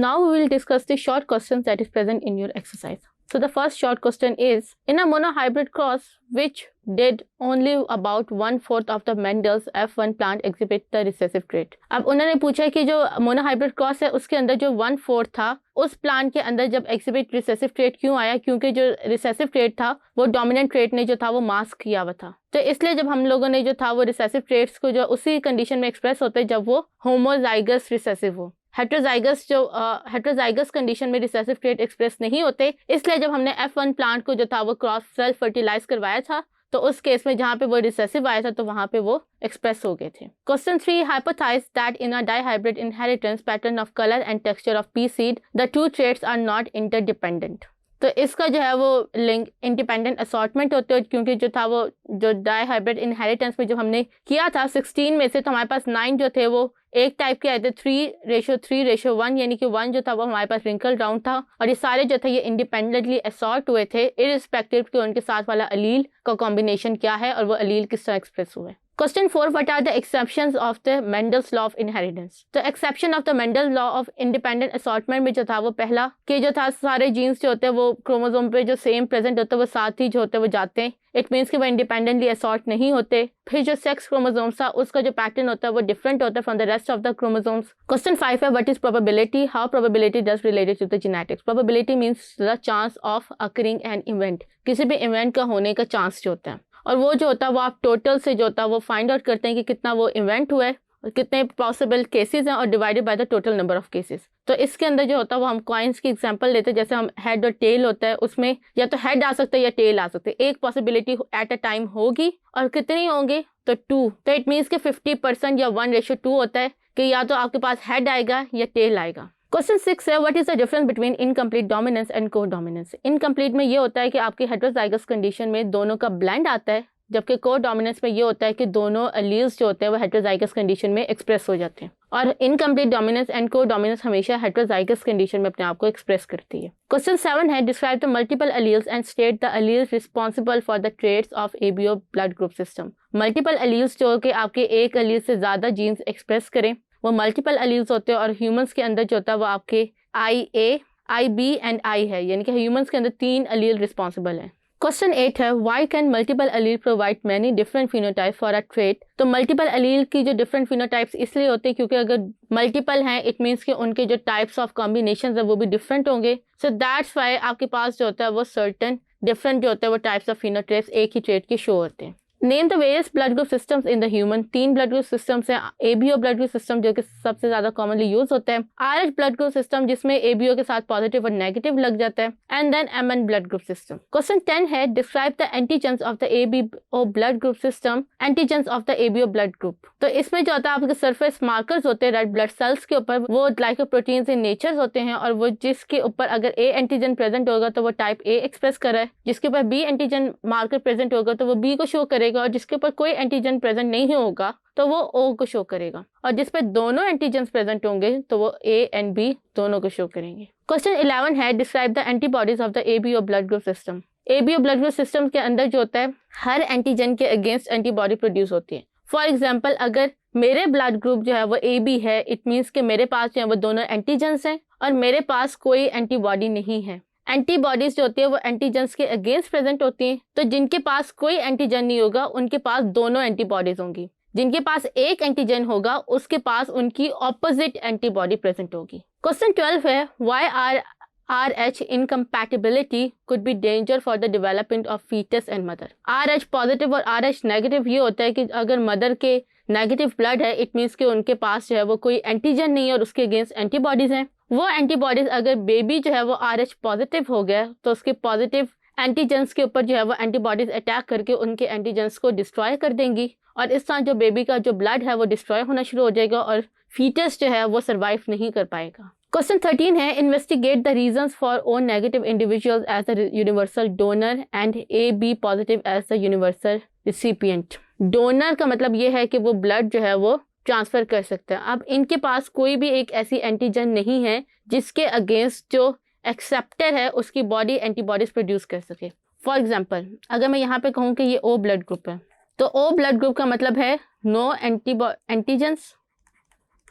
now we will discuss the short questions that is present in your exercise. So the first short question is, in a monohybrid cross which did only about 1/4 of the Mendel's F1 plant exhibit the recessive trait. अब उन्होंने पूछा कि जो monohybrid cross है उसके अंदर जो 1/4 था उस प्लांट के अंदर जब एक्सिबिट रिसेसिव ट्रेट क्यों आया, क्योंकि जो रिसेसिव ट्रेट था वो डोमिनेंट ट्रेट ने जो था वो मास्क किया हुआ था। तो इसलिए जब हम लोगों ने जो था वो रिसेसिव ट्रेट्स को जो उसी कंडीशन में एक्सप्रेस होते जब वो होमोजाइगस रिसेसिव हो। हेट्रोजाइगस कंडीशन में रिसेसिव ट्रेट एक्सप्रेस नहीं होते, इसलिए जब हमने F1 प्लांट को जो था वो क्रॉस सेल्फ फर्टिलाइज करवाया था तो उस केस में जहाँ पे वो रिसेसिव आया था तो वहाँ पे वो एक्सप्रेस हो गए थे। Question 3, hypothesise that in a dihybrid inheritance pattern of colour and texture of pea seed the two traits are not interdependent. तो इसका जो है वो लिंक इंडिपेंडेंट असॉर्टमेंट होते हैं, क्योंकि जो था वो जो डाइहाइब्रिड इनहेरिटेंस में जो हमने किया था 16 में से तो हमारे पास 9 जो थे वो एक टाइप के आए थे 3:3:1, यानी कि 1 जो था वो हमारे पास रिंकल राउंड था और ये सारे जो थे ये इंडिपेंडेंटली असॉर्ट हुए थे इरिस्पेक्टिव कि उनके साथ वाला अलील का कॉम्बिनेशन क्या है और वो अलील किस तरह एक्सप्रेस हुए। Question 4, what are the exceptions of the Mendel's law of inheritance? तो exception of the Mendel's law of independent assortment में जो था वो पहला कि जो था सारे जीन्स जो होते हैं वो क्रोमोसोम पे जो सेम प्रेजेंट होते हैं वो साथ ही जो होते हैं वो जाते हैं, इट मीन्स कि वो इंडिपेंडेंटली असॉर्ट नहीं होते। फिर जो सेक्स क्रोमोसोम्स था उसका जो पैटर्न होता है वो डिफरेंट होता है from the rest of the chromosomes. Question 5 है, what is probability, how probability does related to the genetics. Probability means the chance of occurring an event, किसी भी इवेंट का होने का चांस जो होता है, और वो जो होता है वो आप टोटल से जो होता है वो फाइंड आउट करते हैं कि कितना वो इवेंट हुआ है और कितने पॉसिबल केसेस हैं और divided by the total number of cases. तो इसके अंदर जो होता है वो हम कॉइन्स की एग्जांपल लेते हैं, जैसे हम हेड और टेल होता है उसमें या तो हेड आ सकता है या टेल आ सकते हैं। एक पॉसिबिलिटी एट अ टाइम होगी और कितनी होंगे तो 2, तो इट मीन्स कि 50% या 1:2 होता है कि या तो आपके पास हेड आएगा या टेल आएगा। क्वेश्चन 6 है, what is the difference between incomplete dominance and को डोमिनेंस। इनकम्प्लीट में ये होता है कि आपकी हेट्रोजाइगस कंडीशन में दोनों का ब्लेंड आता है, जबकि को डोमिनेंस में ये होता है कि दोनों अलील्स जो होते हैं वो हेट्रोजाइगस कंडीशन में एक्सप्रेस हो जाते हैं। और इनकम्प्लीट डोमिनेंस एंड को डोमिनेंस हमेशा हेट्रोजाइगस कंडीशन में अपने आप को एक्सप्रेस करती है। क्वेश्चन 7 है, describe the multiple alleles and state the alleles responsible for the traits of ABO blood group system. Multiple alleles जो कि आपके एक अलील से ज्यादा जीन्स एक्सप्रेस करें वो मल्टीपल अलील्स होते हैं, और ह्यूमंस के अंदर जो होता है वो आपके IA, IB एंड I है, यानी कि ह्यूमंस के अंदर 3 अलील रिस्पॉन्सिबल है। क्वेश्चन 8 है, why can multiple allele provide many different phenotype for a trait. तो मल्टीपल अलील की जो डिफरेंट फिनोटाइप्स इसलिए होते हैं क्योंकि अगर मल्टीपल हैं इट मीन्स कि उनके जो टाइप्स ऑफ कॉम्बिनेशन है वो भी डिफरेंट होंगे। सो दैट्स वाई आपके पास जो होता है वो सर्टन डिफरेंट जो होता है वो टाइप्स ऑफ फिनोटाइप्स एक ही ट्रेट के शो होते हैं। Name the various blood group systems in the human. 3 blood group systems हैं। ABO ब्लड ग्रुप सिस्टम जो कि सबसे ज्यादा कॉमनली यूज होता है, RH ब्लड ग्रुप सिस्टम जिसमें ABO के साथ पॉजिटिव और नेगेटिव लग जाता है, and then MN blood group system. Question 10 है, describe the antigens of the ABO blood group system, antigens of the ABO blood group. तो इसमें जो होता है आपके सरफेस मार्कर्स होते हैं रेड ब्लड सेल्स के ऊपर, वो ग्लाइकोप्रोटीन्स इन नेचर होते हैं, और वो जिसके ऊपर अगर A एंटीजन प्रेजेंट होगा तो वो टाइप A एक्सप्रेस कर रहा है, जिसके ऊपर B एंटीजन मार्कर प्रेजेंट होगा तो वो B को शो करेगा, और जिसके ऊपर कोई एंटीजन प्रेजेंट नहीं होगा तो वो O को शो करेगा, और जिस पे दोनों एंटीजन प्रेजेंट होंगे तो वो A एंड B दोनों को शो करेंगे। क्वेश्चन 11 है, describe the antibodies of the ABO blood group system. ABO blood group system के अंदर जो होता है हर एंटीजन के अगेंस्ट एंटीबॉडी प्रोड्यूस होती है। फॉर एग्जाम्पल अगर मेरे ब्लड ग्रुप जो है वो AB है, इट मीन्स कि मेरे पास जो है वो दोनों एंटीजन्स हैं और मेरे पास कोई एंटीबॉडी नहीं है। एंटीबॉडीज जो होती है वो एंटीजन्स के अगेंस्ट प्रेजेंट होती हैं, तो जिनके पास कोई एंटीजन नहीं होगा उनके पास दोनों एंटीबॉडीज होंगी, जिनके पास एक एंटीजन होगा उसके पास उनकी ऑपोजिट एंटीबॉडी प्रेजेंट होगी। क्वेश्चन 12 है, why are RH incompatibility could be danger for the development of fetus and mother। RH positive और RH नेगेटिव ये होता है कि अगर मदर के नेगेटिव ब्लड है इट मीन्स कि उनके पास जो है वो कोई एंटीजन नहीं है और उसके अगेंस्ट एंटीबॉडीज हैं। वो एंटीबॉडीज अगर बेबी जो है वो RH पॉजिटिव हो गया तो उसके पॉजिटिव एंटीजेंस के ऊपर जो है वो एंटीबॉडीज अटैक करके उनके एंटीजेंस को डिस्ट्रॉय कर देंगी, और इस तरह जो बेबी का जो ब्लड है वो डिस्ट्रॉय होना शुरू हो जाएगा और फीटस जो है वो सर्वाइव नहीं कर पाएगा। क्वेश्चन 13 है, investigate the reasons for O negative individuals as the universal donor and AB positive as the universal recipient. Donor का मतलब ये है कि वो ब्लड जो है वो ट्रांसफर कर सकता है। अब इनके पास कोई भी एक ऐसी एंटीजन नहीं है जिसके अगेंस्ट जो एक्सेप्टर है उसकी बॉडी एंटीबॉडीज प्रोड्यूस कर सके। फॉर एग्जाम्पल अगर मैं यहाँ पे कहूँ कि ये O ब्लड ग्रुप है तो O ब्लड ग्रुप का मतलब है नो एंटीजेंस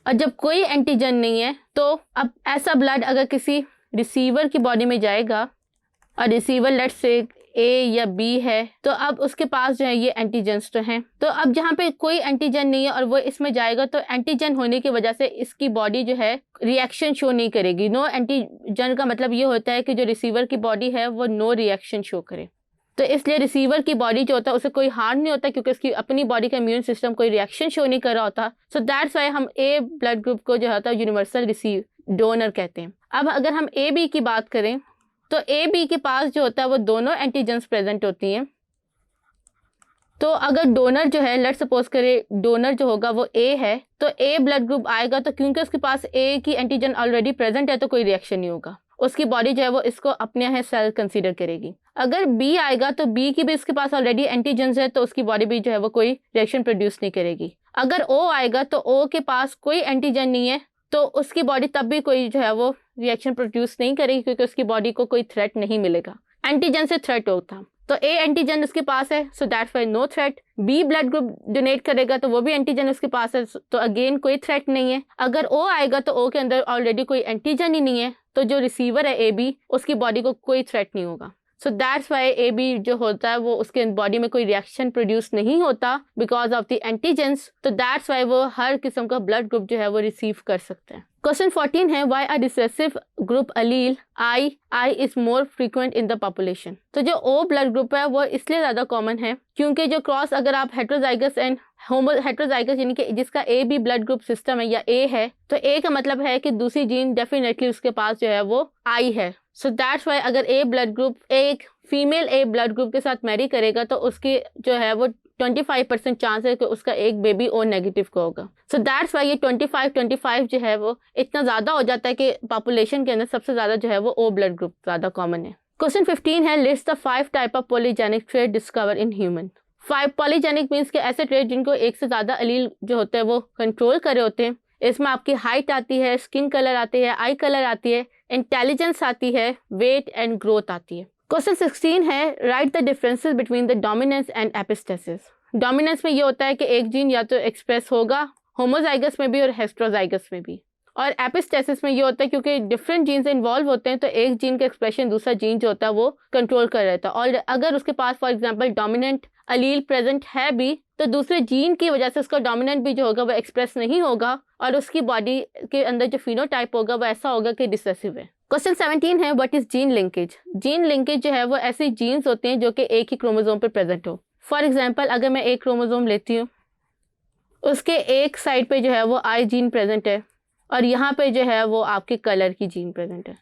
और जब कोई एंटीजन नहीं है तो अब ऐसा ब्लड अगर किसी रिसीवर की बॉडी में जाएगा और रिसीवर लेट्स से ए या बी है, तो अब उसके पास जो है ये एंटीजन्स तो हैं। तो अब जहाँ पे कोई एंटीजन नहीं है और वो इसमें जाएगा तो एंटीजन होने की वजह से इसकी बॉडी जो है रिएक्शन शो नहीं करेगी। नो एंटीजन का मतलब ये होता है कि जो रिसीवर की बॉडी है वो नो रिएक्शन शो करे। तो इसलिए रिसीवर की बॉडी जो होता है उसे कोई हार्म नहीं होता क्योंकि उसकी अपनी बॉडी का इम्यून सिस्टम कोई रिएक्शन शो नहीं कर रहा होता। सो दैट्स वाई हम ए ब्लड ग्रुप को जो होता है यूनिवर्सल रिसीव डोनर कहते हैं। अब अगर हम ए बी की बात करें तो ए बी के पास जो होता है वो दोनों एंटीजन्स प्रेजेंट होती हैं। तो अगर डोनर जो है लेट्स सपोज करें डोनर जो होगा वो ए है तो ए ब्लड ग्रुप आएगा, तो क्योंकि उसके पास ए की एंटीजन ऑलरेडी प्रेजेंट है तो कोई रिएक्शन नहीं होगा, उसकी बॉडी जो है वो इसको अपने यहाँ सेल कंसीडर करेगी। अगर बी आएगा तो बी की भी इसके पास ऑलरेडी एंटीजन्स है तो उसकी बॉडी भी जो है वो कोई रिएक्शन प्रोड्यूस नहीं करेगी। अगर ओ आएगा तो ओ के पास कोई एंटीजन नहीं है तो उसकी बॉडी तब भी कोई जो है वो रिएक्शन प्रोड्यूस नहीं करेगी क्योंकि उसकी बॉडी को कोई थ्रेट नहीं मिलेगा। एंटीजन से थ्रेट होता तो ए एंटीजन उसके पास है so that's why no threat. B blood group donate करेगा तो वो भी एंटीजन उसके पास है तो अगेन कोई थ्रेट नहीं है। अगर ओ आएगा तो ओ के अंदर ऑलरेडी कोई एंटीजन ही नहीं है तो जो रिसीवर है ए बी उसकी बॉडी को कोई थ्रेट नहीं होगा। So that's why A B जो होता है वो उसके बॉडी में कोई रिएक्शन प्रोड्यूस नहीं होता बिकॉज ऑफ द एंटीजेंस। तो दैट्स वाई वो हर किस्म का ब्लड ग्रुप जो है वो रिसीव कर सकते हैं। क्वेश्चन 14 है why a recessive group allele I is more frequent in the population. तो जो ओ ब्लड ग्रुप है वो इसलिए ज़्यादा कॉमन है क्योंकि जो क्रॉस अगर आप हेट्रोजाइगस एंड हेट्रोजाइगस यानी कि जिसका A B blood group system है या ए है तो ए का मतलब है कि दूसरी जीन डेफिनेटली उसके पास जो है वो आई है। सो दैट्स वाई अगर ए ब्लड ग्रुप एक फीमेल ए ब्लड ग्रुप के साथ मैरी करेगा तो उसकी जो है वो 25% चांस है कि उसका एक बेबी ओ नेगेटिव का होगा। सो दैट्स वाई ये 25 जो है वो इतना ज़्यादा हो जाता है कि पॉपुलेशन के अंदर सबसे ज़्यादा जो है वो ओ ब्लड ग्रुप ज़्यादा कॉमन है। क्वेश्चन 15 है list the 5 type of polygenic trait discover in human. 5 polygenic means के ऐसे ट्रेट जिनको एक से ज़्यादा अलील जो होते हैं वो कंट्रोल करे होते हैं। इसमें आपकी हाइट आती है, स्किन कलर आती है, आई कलर आती है, इंटेलिजेंस आती है, वेट एंड ग्रोथ आती है। क्वेश्चन 16 है right the differences between the dominance and epistasis. Dominance में ये होता है कि एक जीन या तो एक्सप्रेस होगा होमोजाइगस में भी और हेस्ट्रोजाइगस में भी, और एपिस्टेसिस में ये होता है क्योंकि डिफरेंट जीन से इन्वॉल्व होते हैं तो एक जीन का एक्सप्रेशन दूसरा जीन जो होता है वो कंट्रोल कर रहता है। और अगर उसके पास for example dominant allele present है भी तो दूसरे जीन की वजह से उसका डोमिनेंट भी जो होगा वो एक्सप्रेस नहीं होगा और उसकी बॉडी के अंदर जो फिनोटाइप होगा वो ऐसा होगा कि रिसेसिव है। क्वेश्चन 17 है what is gene linkage. Gene linkage जो है वो ऐसे जीन्स होते हैं जो कि एक ही क्रोमोसोम पर प्रेजेंट हो। फॉर एग्जाम्पल अगर मैं एक क्रोमोसोम लेती हूँ उसके एक साइड पे जो है वो आई जीन प्रेजेंट है और यहाँ पे जो है वो आपके कलर की जीन प्रेजेंट है,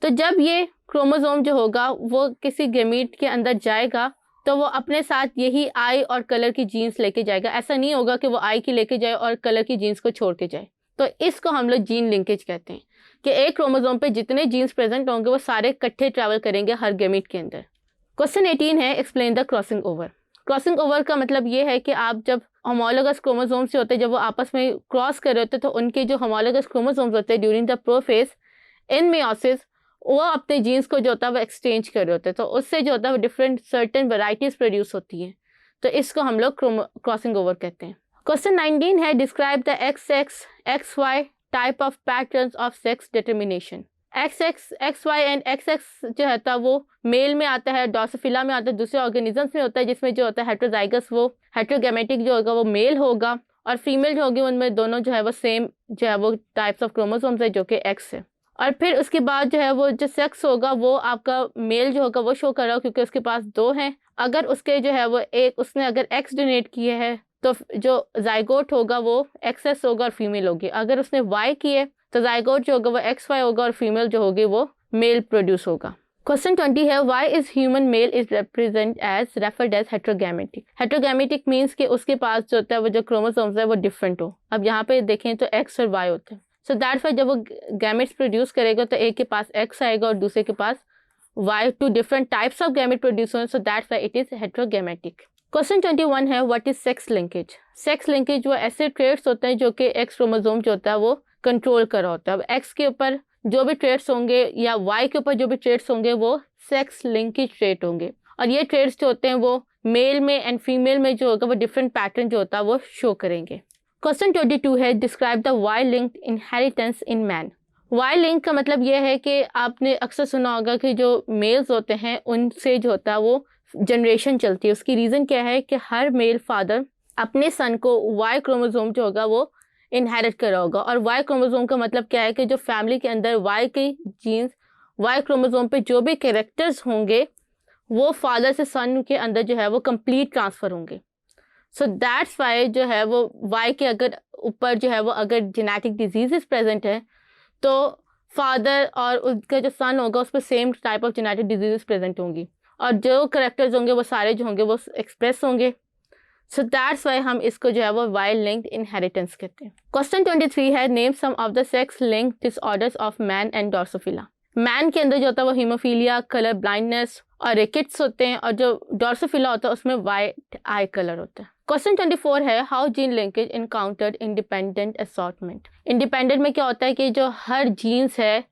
तो जब ये क्रोमोसोम जो होगा वो किसी गैमीट के अंदर जाएगा तो वो अपने साथ यही आई और कलर की जीन्स लेके जाएगा। ऐसा नहीं होगा कि वो आई की लेके जाए और कलर की जीन्स को छोड़ के जाए। तो इसको हम लोग जीन लिंकेज कहते हैं कि एक क्रोमोसोम पे जितने जीन्स प्रेजेंट होंगे वो सारे इकट्ठे ट्रैवल करेंगे हर गैमीट के अंदर। क्वेश्चन 18 है explain the crossing over. Crossing over का मतलब ये है कि आप जब होमोलोगस क्रोमोसोम से होते हैं जब वो आपस में क्रॉस कर रहे होते हैं तो उनके जो होमोलोगस क्रोमोसोम्स होते हैं during the prophase in meiosis वो अपने जीन्स को जो होता है वो एक्सचेंज कर रहे होते हैं, तो उससे जो होता है वो डिफरेंट सर्टेन वेराइटीज प्रोड्यूस होती हैं, तो इसको हम लोग क्रॉसिंग ओवर कहते हैं। क्वेश्चन 19 है describe the XX XY type of patterns of sex determination. XY and XX जो होता है वो मेल में आता है, ड्रोसोफिला में आता है, दूसरे ऑर्गेनिजम्स में होता है जिसमें जो होता है हेट्रोजाइगस वो हेट्रोगैमेटिक जो होगा वो मेल होगा और फीमेल जो होगी उनमें दोनों जो है वो सेम जो है वो टाइप्स ऑफ क्रोमोसोम्स है जो कि X है। और फिर उसके बाद जो है वो जो सेक्स होगा वो आपका मेल जो होगा वो शो कर रहा हो क्योंकि उसके पास 2 हैं। अगर उसके जो है वो एक उसने अगर X डोनेट किए है तो जो जाइगोट होगा वो XS होगा और फीमेल होगी। अगर उसने Y किए तो जाइगोट जो होगा वो XY होगा और फीमेल जो होगी वो मेल प्रोड्यूस होगा। क्वेश्चन 20 है why is human male is represent as referred as heterogametic. Heterogametic means कि उसके पास जो होता है वो जो क्रोमोसोम्स है वो डिफरेंट हो। अब यहाँ पे देखें तो X और Y होते हैं, सो दैट्स वाई जब वो गैमेट्स प्रोड्यूस करेगा तो एक के पास X आएगा और दूसरे के पास Y, 2 different types of gamete produce होंगे, so that's why it is heterogametic. Question 21 है what is sex linkage. Sex linkage वो ऐसे ट्रेट्स होते हैं जो कि X क्रोमोसोम जो होता है वो कंट्रोल कर रहा होता है। अब X के ऊपर जो भी ट्रेट्स होंगे या Y के ऊपर जो भी ट्रेट्स होंगे वो सेक्स लिंकेज ट्रेट होंगे और ये ट्रेट्स जो होते हैं वो मेल में एंड फीमेल में जो होगा वो डिफरेंट पैटर्न जो होता है वो शो करेंगे। क्वेश्चन 22 है describe the Y linked inheritance in man. Y link का मतलब ये है कि आपने अक्सर सुना होगा कि जो मेल्स होते हैं उनसे जो होता है वो जनरेशन चलती है। उसकी रीज़न क्या है कि हर मेल फादर अपने सन को वाई क्रोमोसोम जो होगा वो इनहेरिट कर रहा होगा। और वाई क्रोमोसोम का मतलब क्या है कि जो फैमिली के अंदर वाई के जीन्स, वाई क्रोमोसोम पे जो भी कैरेक्टर्स होंगे वो फादर से सन के अंदर जो है वो कंप्लीट ट्रांसफ़र होंगे। सो दैट्स वाई जो है वो वाई के अगर ऊपर जो है वो अगर जेनेटिक डिजीज़ प्रेजेंट है तो फादर और उसका जो सन होगा उस पर same type of genetic disease present होंगी और जो करेक्टर्स होंगे वो सारे जो होंगे वो एक्सप्रेस होंगे। सो दैट्स वाई हम इसको जो है वो वाई लिंक्ड इनहेरिटेंस कहते हैं। क्वेश्चन 23 है name some of the sex linked disorders of man and drosophila. Man के अंदर जो होता है वो हीमोफीलिया, कलर ब्लाइंडनेस और रिकेट्स होते हैं और जो ड्रोसोफिला होता है उसमें वाइट आई कलर होता है। क्वेश्चन 24 है how gene linkage encountered independent assortment. Independent में क्या होता है कि जो हर जीन्स है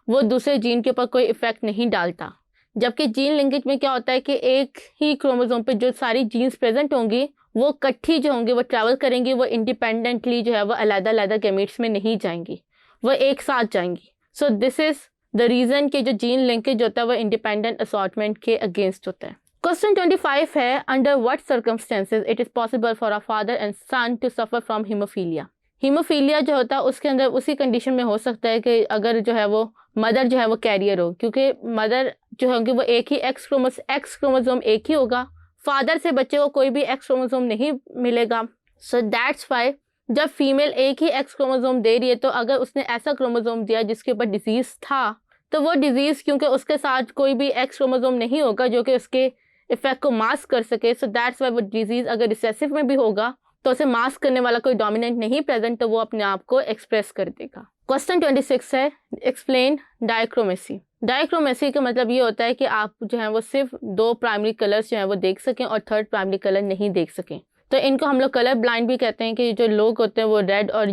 वो दूसरे जीन के ऊपर कोई इफेक्ट नहीं डालता, जबकि जीन लिंकेज में क्या होता है कि एक ही क्रोमोसोम पे जो सारी जीन्स प्रेजेंट होंगी वो इकट्ठी जो होंगे वो ट्रैवल करेंगी, वो इंडिपेंडेंटली जो है वो अलग-अलग गैमेट्स में नहीं जाएंगी, वो एक साथ जाएंगी। So this is the reason कि जो जीन लिंकेज होता है वो इंडिपेंडेंट असॉर्टमेंट के अगेंस्ट होता है। क्वेश्चन 25 है under what circumstances it is possible for a father and son to suffer from haemophilia. Haemophilia जो होता है उसके अंदर उसी कंडीशन में हो सकता है कि अगर जो है वो मदर जो है वो कैरियर हो, क्योंकि मदर जो होंगे वो एक ही एक्स क्रोमोसोम एक ही होगा, फादर से बच्चे को कोई भी एक्स क्रोमोसोम नहीं मिलेगा। सो दैट्स वाई जब फीमेल एक ही एक्स क्रोमोसोम दे रही है तो अगर उसने ऐसा क्रोमोसोम दिया जिसके ऊपर डिजीज़ था तो वो डिजीज़ क्योंकि उसके साथ कोई भी एक्स क्रोमोसोम नहीं होगा जो कि उसके इफेक्ट को मास्क कर सके, सो दैट्स वाई वो डिजीज़ अगर रिसेसिव में भी होगा तो उसे मास्क करने वाला कोई डोमिनेंट नहीं प्रेजेंट तो वो अपने आप को एक्सप्रेस कर देगा। क्वेश्चन 26 है एक्सप्लेन डायक्रोमेसी। डायक्रोमेसी का मतलब ये होता है कि आप जो है वो सिर्फ 2 प्राइमरी कलर्स जो है वो देख सकें और थर्ड प्राइमरी कलर नहीं देख सकें। तो इनको हम लोग कलर ब्लाइंड भी कहते हैं कि जो लोग होते हैं वो रेड और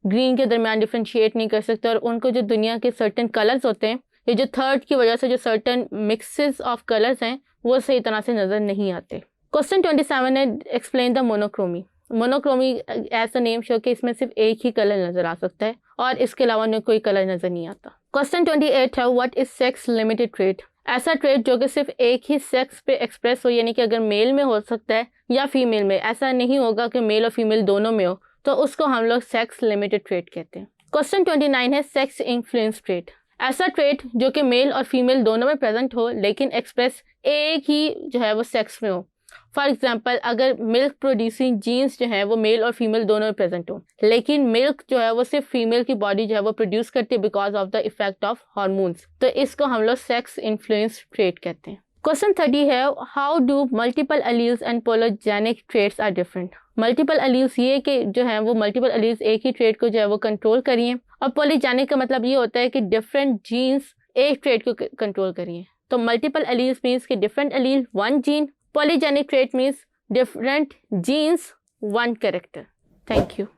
ग्रीन के दरमियान डिफ्रेंशिएट नहीं कर सकते और उनको जो दुनिया के सर्टेन कलर्स होते हैं ये जो थर्ड की वजह से जो सर्टेन मिक्सेस ऑफ कलर्स हैं वो सही तरह से नज़र नहीं आते। क्वेश्चन 27 है एक्सप्लेन द मोनोक्रोमी। मोनोक्रोमी ऐसा नेम शो कि इसमें सिर्फ एक ही कलर नज़र आ सकता है और इसके अलावा उन्हें कोई कलर नज़र नहीं आता। क्वेश्चन 28 है what is sex limited trait. ऐसा ट्रेट जो कि सिर्फ एक ही सेक्स पे एक्सप्रेस हो, यानी कि अगर मेल में हो सकता है या फीमेल में, ऐसा नहीं होगा कि मेल और फीमेल दोनों में हो, तो उसको हम लोग सेक्स लिमिटेड ट्रेट कहते हैं। क्वेश्चन 29 है सेक्स इन्फ्लुएंस ट्रेट। ऐसा ट्रेट जो कि मेल और फीमेल दोनों में प्रेजेंट हो लेकिन एक्सप्रेस एक ही जो है वो सेक्स में हो। फॉर एग्जाम्पल अगर मिल्क प्रोड्यूसिंग जीन्स जो है वो मेल और फीमेल दोनों में प्रेजेंट हो लेकिन मिल्क जो है वो सिर्फ फीमेल की बॉडी जो है वो प्रोड्यूस करती है because of the effect of hormones, तो इसको हम लोग सेक्स इन्फ्लुएंस ट्रेट कहते हैं। क्वेश्चन 30 है how do multiple alleles and polygenic traits are different. Multiple alleles ये कि जो है वो मल्टीपल अलील्स एक ही ट्रेट को जो है वो कंट्रोल करिए और पॉलीजेनिक का मतलब ये होता है कि डिफरेंट जीन्स एक ट्रेट को कंट्रोल करिए। तो मल्टीपल अलील्स मीन्स कि different allele one gene, polygenic trait means different genes, one character. Thank you.